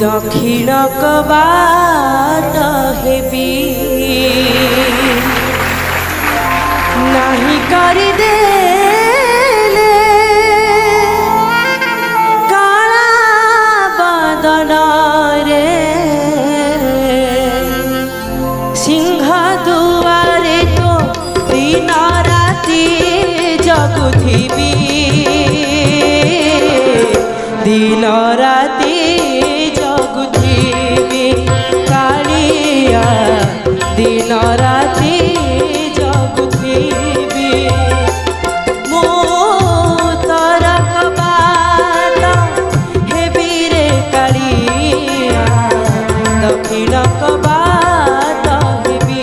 दक्षिण कबाट हेबी नाही करी देले काला बदन रे सिंह दुआरे तो दिन राति जगुथिबी दिन राति जगुथिबी कालिया दिन राति जगुथिबी मो तोरा कबाट हेबी रे कालिया दक्षिण कबाट हेबी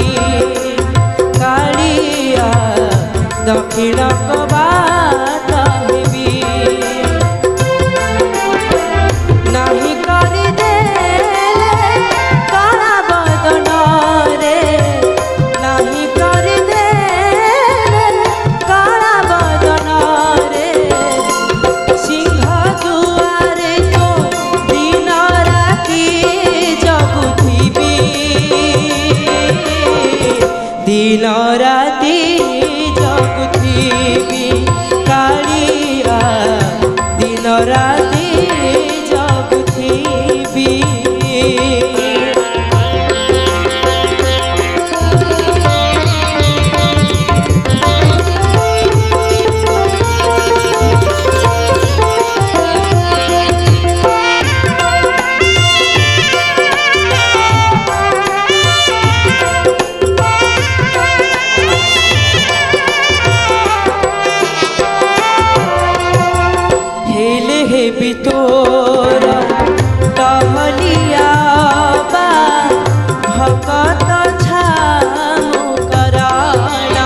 कालिया दक्षिण कबाट हेबी नाही करी देले काला बदन रे नाही करी देले काला बदन रे सिंह दुआरे तो दिन राति जगुथिबी दिन राति जगुथिबी कालिया दिन राति जगुथिबी हेले हेबी तोरा टहलिया बा भकत छामु कराना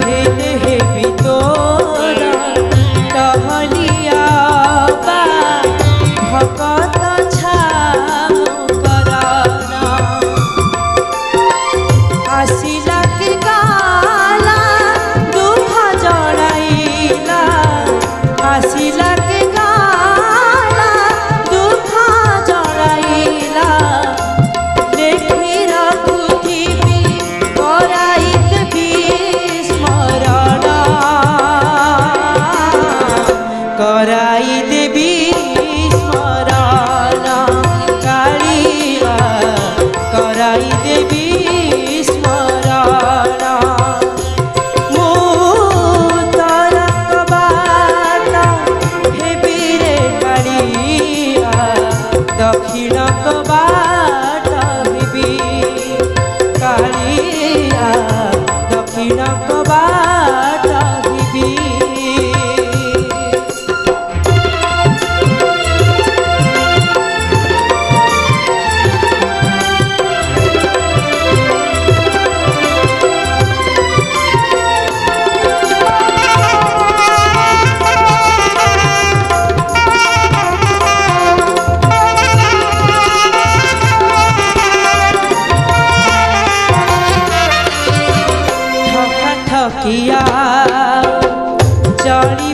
हेले हेबी तोरा टहलिया बा भकत छामु कराना आसिला के गाला दुख जड़ाइला आसिला के गाला दुख जड़ाइला देखी रखुथिबी कराई देबी स्मरण कराई देबी स्मरण कालिया कराई देबी दक्षिण कबाट हेबी कालिया दक्षिण कबाट हेबी ठकिया चढ़ी